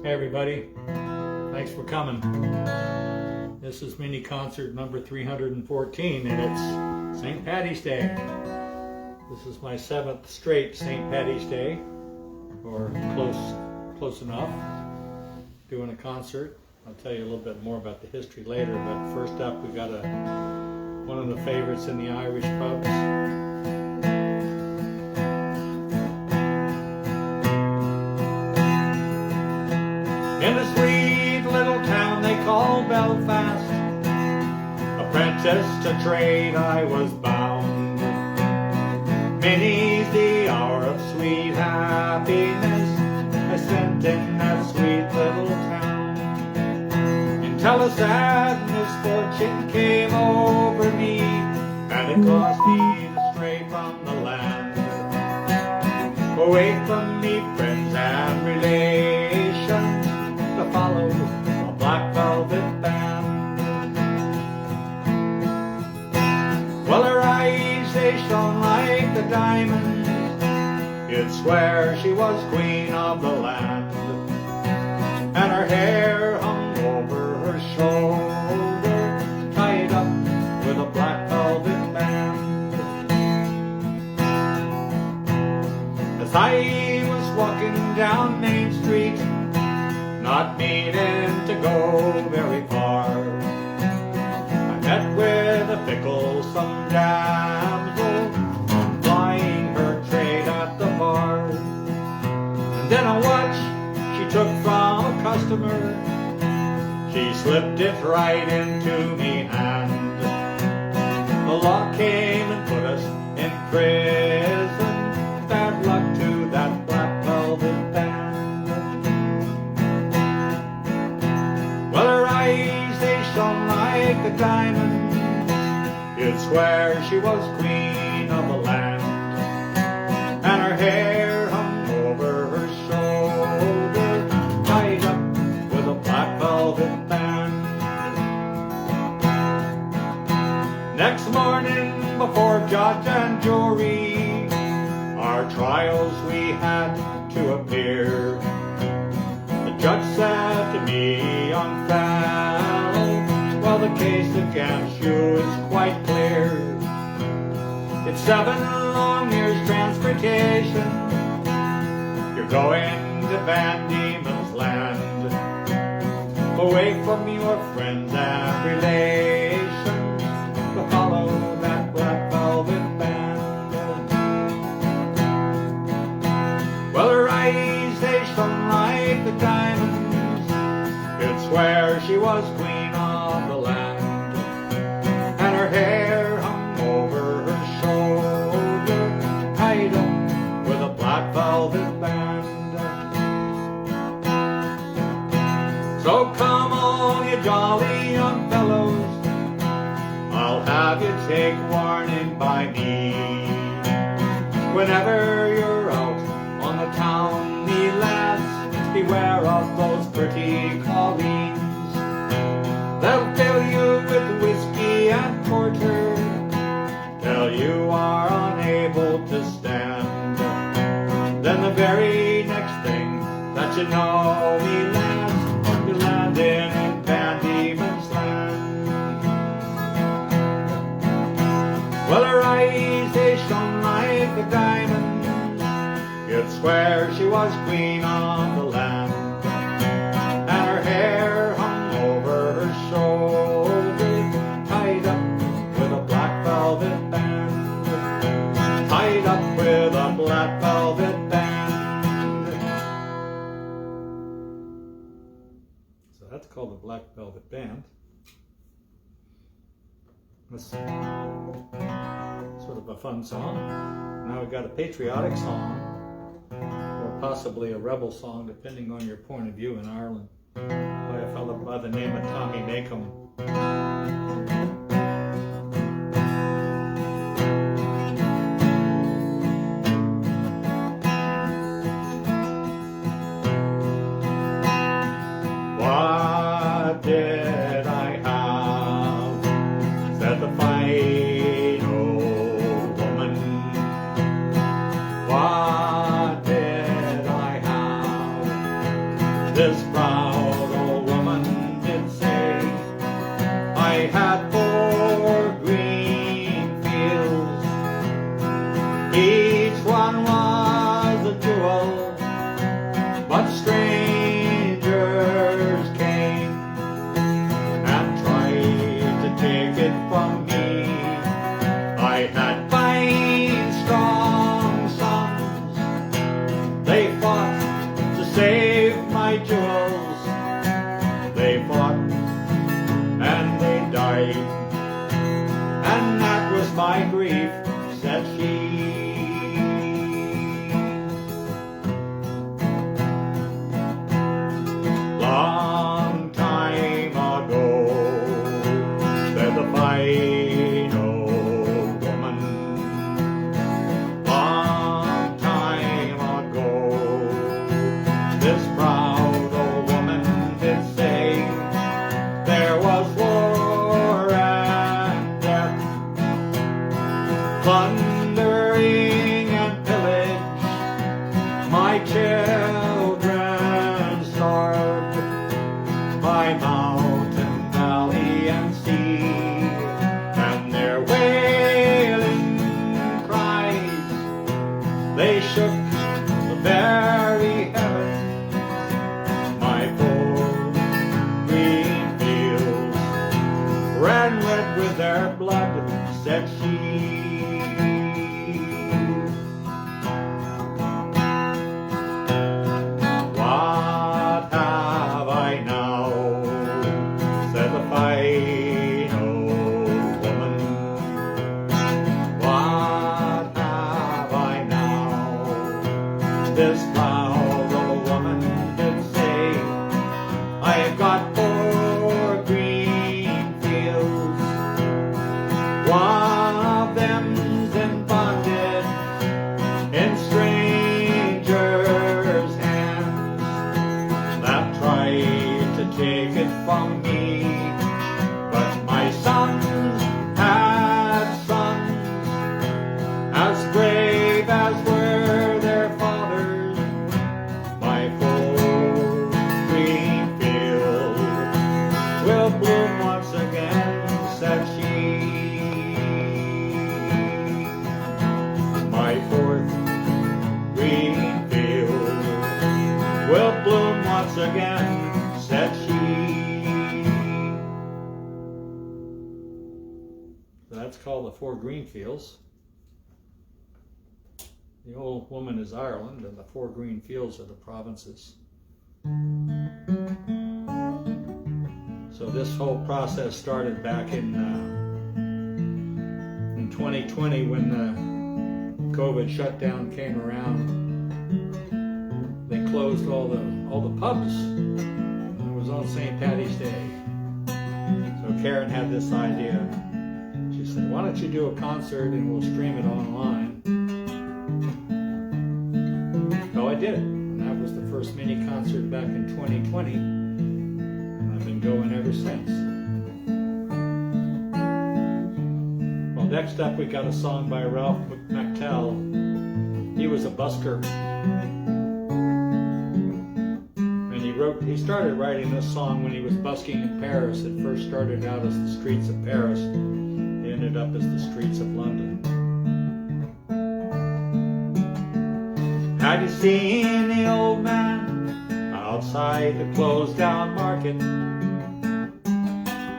Hey everybody, thanks for coming. This is mini concert number 314 and it's St. Paddy's Day. This is my 7th straight St. Paddy's Day, or close enough, doing a concert. I'll tell you a little bit more about the history later, but first up we got one of the favorites in the Irish pubs. In a sweet little town they call Belfast, apprentice to trade I was bound. Many's the hour of sweet happiness I spent in that sweet little town, until a sad misfortune came over me, and it caused me to stray from the land, away from me friends and relations, to follow a black velvet band. Well, her eyes, they shone like the diamonds, you'd swear she was queen of the land, and her hair hung over her shoulder, tied up with a black velvet band. As I was walking down Main Street, not meaning to go very far, I met with a ficklesome damsel, plying her trade at the bar. And then a watch she took from a customer, she slipped it right into me hand. The law came and put us in prison, bad luck to that black velvet band. Well, her eyes, they shone like the diamonds, you'd swear she was queen of the land, and her hair hung over her shoulder, tied up with a black velvet band. Next morning, before judge and jury, our trials we had to appear. The judge said to me, young fellow, well, the case against you is quite clear. It's 7 long years transportation, you're going to Van Diemen's Land, away from your friends and relations, to follow that black velvet band. Well, her eyes, they shone like the diamonds, you'd swear she was queen of the land, and her hair hung over her shoulder, tied up with a black velvet band. So come on, you jolly young fellows, I'll have you take warning by me. Whenever you're out on the town, me lads, beware of those pretty colleens. They'll fill you with whiskey and porter, till you are unable to stand. Then the very next thing that you know, me lads, you're landing in Van Diemen's Land. Well, her eyes, they shone like the diamonds, you'd swear she was queen of the land, and her hair hung over her shoulder, tied up with a black velvet band, tied up with a black velvet band. So that's called the Black Velvet Band. That's sort of a fun song. Now we've got a patriotic song, or possibly a rebel song, depending on your point of view in Ireland, by a fellow by the name of Tommy Makem. What did I have? Said the fine old woman. What did I have? This proud old woman did say, I had 4 green fields, each one was a jewel, but strangers came and tried to take it from me. I had 5 strong sons, they fought to save my jewels, they fought and they died, and that was my grief, said she. Long time ago, said the fine old woman. Long time ago, this proud old woman did say, there was war and death, plundering and pillage, my children starved by mountain, valley, and sea, and their wailing cries, they shook the very heavens. My 4 green fields ran red with their blood, said she. What have I now, said the fine old woman. What have I now? This proud old woman did say, I've got 4 green fields, one of them's in bondage in strangers' hands that tried to take it from me. But my sons had sons as brave as were their fathers. My 4 green fields will bloom once again, said she. My 4th green field will bloom once again, said she. That's called the 4 green fields. The old woman is Ireland, and the 4 green fields are the provinces. So this whole process started back in 2020 when the COVID shutdown came around. They closed all the pubs. It was on St. Paddy's Day. So Karen had this idea. She said, why don't you do a concert and we'll stream it online? So I did. And that was the first mini concert back in 2020. And I've been going ever since. Well, next up we got a song by Ralph McTell. He was a busker. He started writing this song when he was busking in Paris. It first started out as the streets of Paris. It ended up as the streets of London. Have you seen the old man outside the closed down market,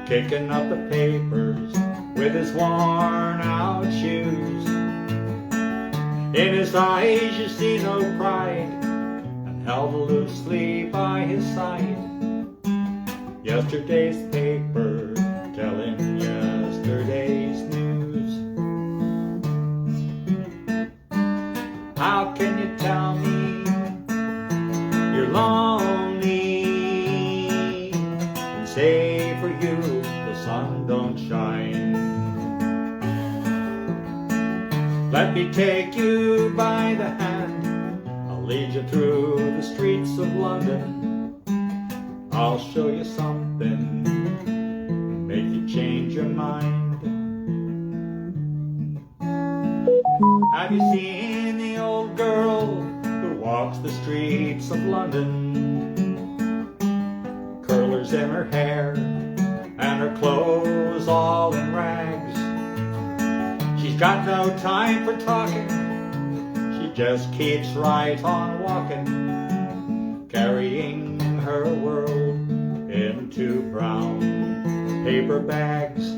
kicking up the papers with his worn out shoes? In his eyes you see no pride, held loosely by his side. Yesterday's paper telling yesterday's news. How can you tell me you're lonely and say for you the sun don't shine? Let me take you by the hand, lead you through the streets of London. I'll show you something, make you change your mind. Have you seen the old girl who walks the streets of London? her hair and her clothes all in rags. She's got no time for talking, she just keeps right on walking, carrying her world into brown paper bags.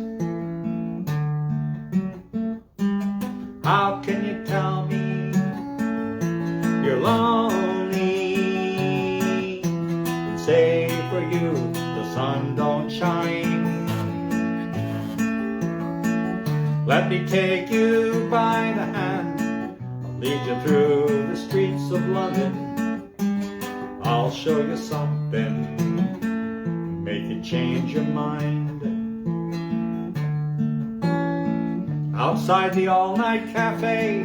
How can you tell me you're lonely and say for you the sun don't shine? Let me take you by the hand, I'll lead you through the streets of London. I'll show you something, make you change your mind. Outside the all-night cafe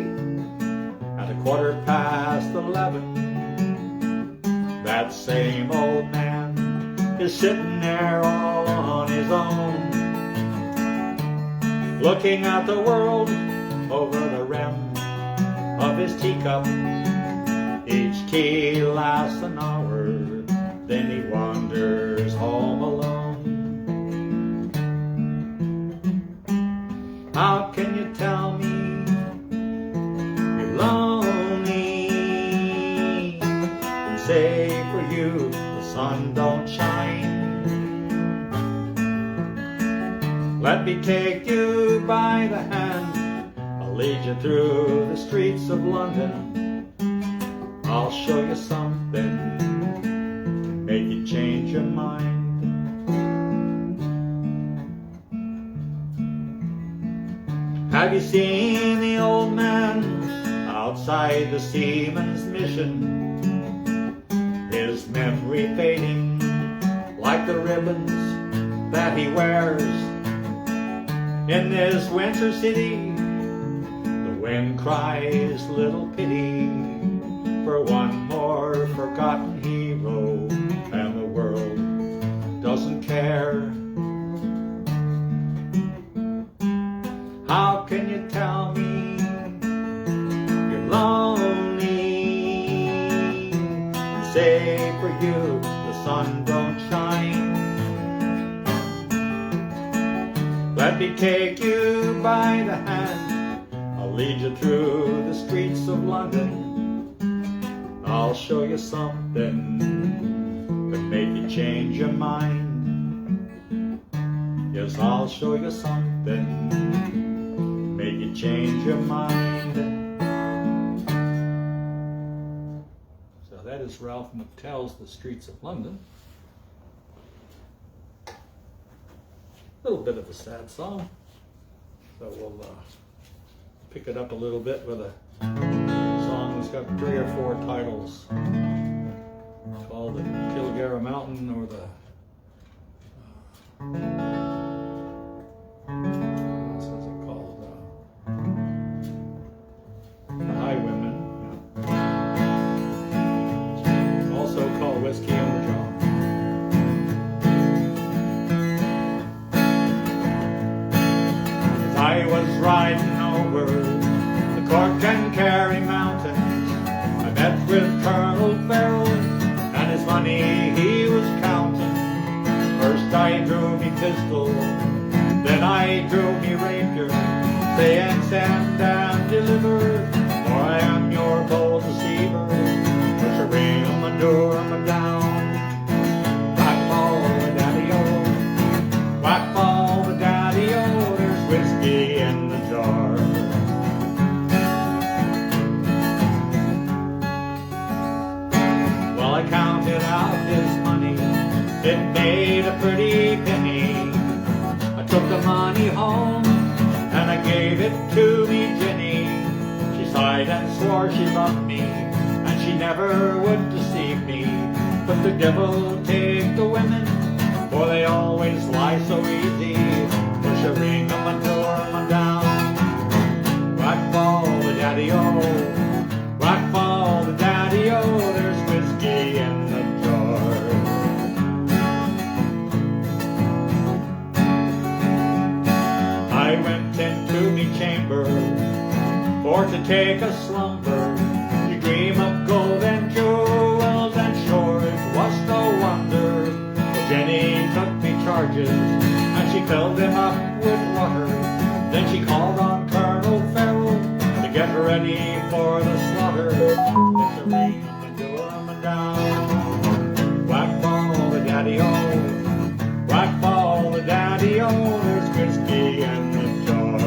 at 11:15, that same old man is sitting there all on his own, looking at the world over the rim of his teacup. Each tea lasts an hour, then he wanders home alone. How can you tell me you're lonely and say for you the sun don't shine? Let me take you by the hand, I'll lead you through the streets of London. I'll show you something, make you change your mind. Have you seen the old man outside the seaman's mission? His memory fading like the ribbons that he wears. In this winter city, the wind cries little pity for one more forgotten hero, and the world doesn't care. How can you tell me you're lonely and say for you the sun don't shine? Let me take you by the hand, I'll lead you through the streets of London. I'll show you something that make you change your mind. Yes, I'll show you something, make you change your mind. So that is Ralph McTell's The Streets of London. A little bit of a sad song, so we'll pick it up a little bit with a song that's got 3 or 4 titles, called the Kilgara Mountain, or the what's it called? The Highwaymen. Yeah. It's also called Whiskey on the Job. As I was riding over the Cork and Kerry mountains, I met with Colonel Farrell and his money he was counting. First I drew me pistol, then I drew me rapier, saying stand and deliver, for I am your bold deceiver. Push a ring on my door, I'm down. Whack ball the daddy-o, whack ball the daddy-o, there's whiskey in the jar. Well, I counted out his money, it made a pretty penny. I took the money home and I gave it to me Jenny. She sighed and swore she loved me and she never would deceive me. But the devil take the women, for they always lie so easy. Push a ring on my door, I'm down. Whack ball the daddy-o, whack ball the daddy-o, there's whiskey in the jar. I went into me chamber for to take a slumber, to dream of gold and jewels, and sure it was no wonder Jenny took door, I'm a down. Whack ball the daddy-o, whack ball the daddy-o, there's whiskey in the jar.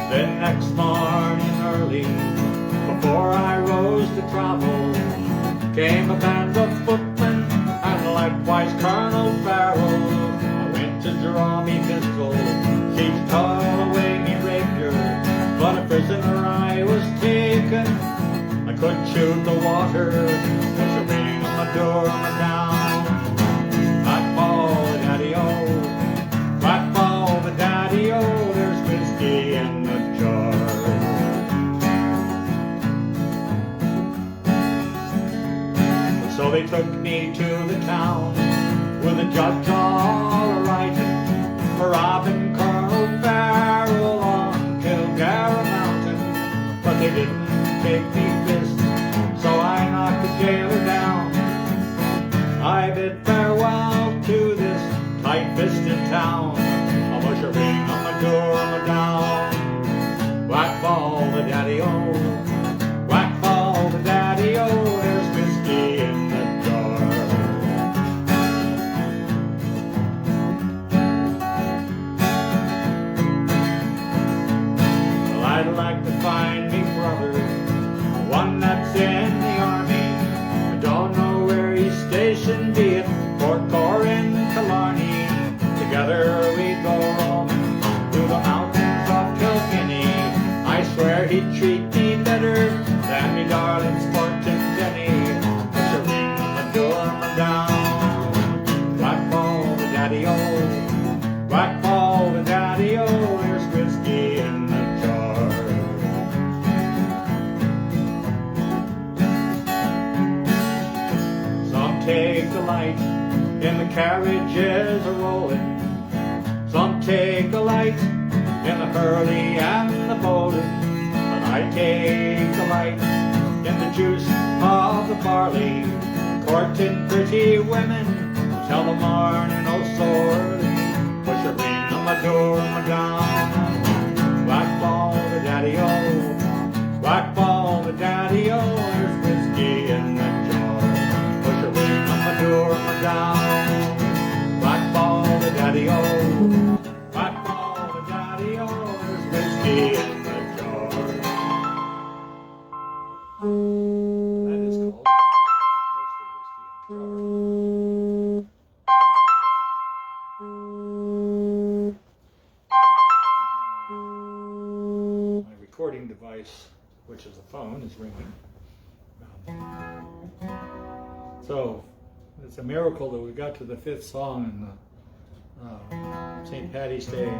Then next morning early, before I rose to travel, came a band of footmen and likewise Colonel Farrell. I went to draw me pistol, she tore away me rapier, but a prisoner I was taken. I couldn't shoot the water, there's a ring on my door, I'm a down. Whack ball the daddy-o, whack ball the daddy-o, there's whiskey in the jar. So they took me to the town with a judge all a-writing for robbing Colonel Farrell on Kilgara Mountain. But they didn't take me fist, so I knocked the jailer down. I bid farewell to this tight-fisted town. I'll push a ring on my door, I'm a down. Whack ball the daddy-o, whack ball the daddy-o, there's whiskey in the jar. Well, I'd like to find me brother, one that's in the army. I don't know where he's stationed, be it Cork or in Killarney. Together we'd go roaming through the mountains of Kilkenny. I swear he'd treat me better than me darling sporting Jenny. Push a ring on the door, I'm a down. Whack ball the daddy-o, whack ball the daddy-o, there's whiskey in the jar. Some take delight in the carriages a-rolling, some take delight in the hurley and the bowling, but I take delight in the juice of the barley, courting pretty women till the morning oh so early. Push a ring on my door, I'm a down. Whack ball the daddy-o, whack ball the daddy-o, there's whiskey in the jar. Push a ring on my door, I'm a down. Whack ball the daddy-o, whack ball the daddy-o, there's whiskey in the jar. That is called mostly whiskey in the jar. My recording device, which is a phone, is ringing. So it's a miracle that we got to the fifth song in the St. Paddy's Day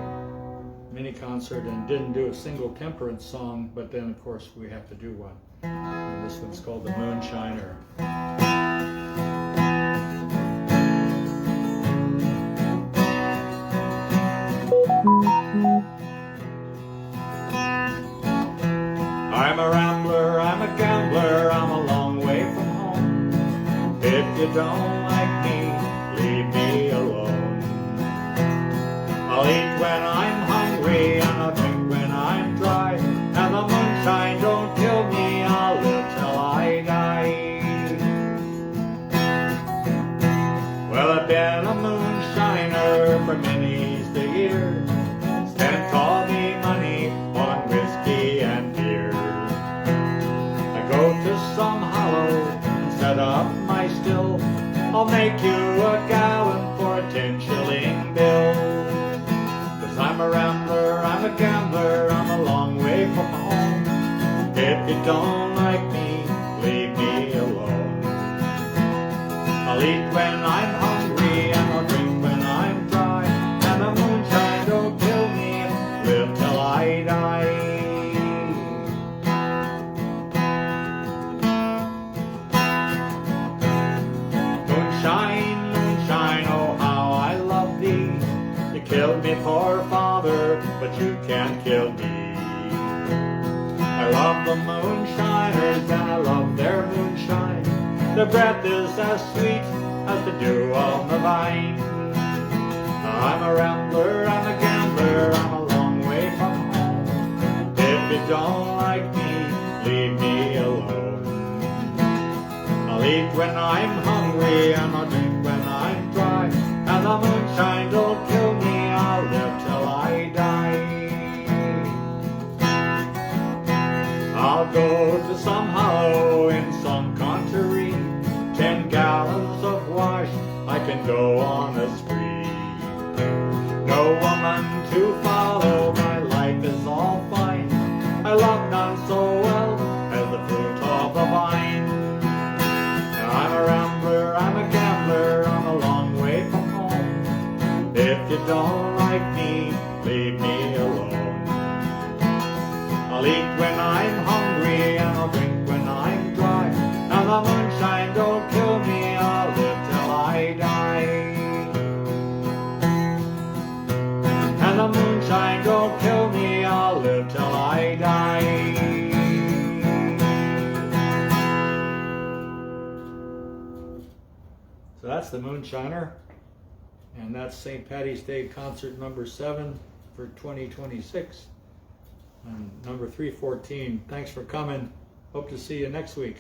mini concert and didn't do a single temperance song, but then of course we have to do one. And this one's called the Moonshiner. I'm a rambler, I'm a gambler, I'm a long way from home. If you don't like me, leave me alone. I'll eat when I'm hungry and I'll drink when I'm dry. And the moonshine don't kill me, I'll live till I die. Well, I've been a moonshiner for many's the year. Spent all me money on whiskey and beer. I go to some hollow and set up my still. I'll make you a gallon for a 10-shilling bill. 'Cause I'm a rambler, I'm a gambler, I'm a long way from home. If you don't like me, leave me alone. I'll eat when I'm hungry and I'll drink when I'm dry. And the moonshine don't kill me, live till I die. Moonshine, moonshine, oh how I love thee. You killed me poor father, but you can't kill me. I love the moonshiners and I love their moonshine. Their breath is as sweet as the dew on the vine. I'm a rambler, I'm a gambler, I'm a long way from home. If If you don't like me, leave me alone. I'll eat when I'm hungry and I'll drink when I'm dry, and the moonshine don't kill me, I'll live till I die. I'll go to some hollow in some country, 10 gallons of wash I can go on a spree. No woman to follow, my life is all fine, I love none so well as the fruit of the vine. Now I'm a rambler, I'm a gambler, I'm a long way from home. If you don't like me, leave me alone. I'll eat when I'm hungry and I'll drink when I'm dry, and the moonshine don't kill me, I'll live till I die. And the moonshine don't kill me, I'll live till I die. So that's the Moonshiner, and that's St. Paddy's Day concert number 7 for 2026. And number 314. Thanks for coming. Hope to see you next week.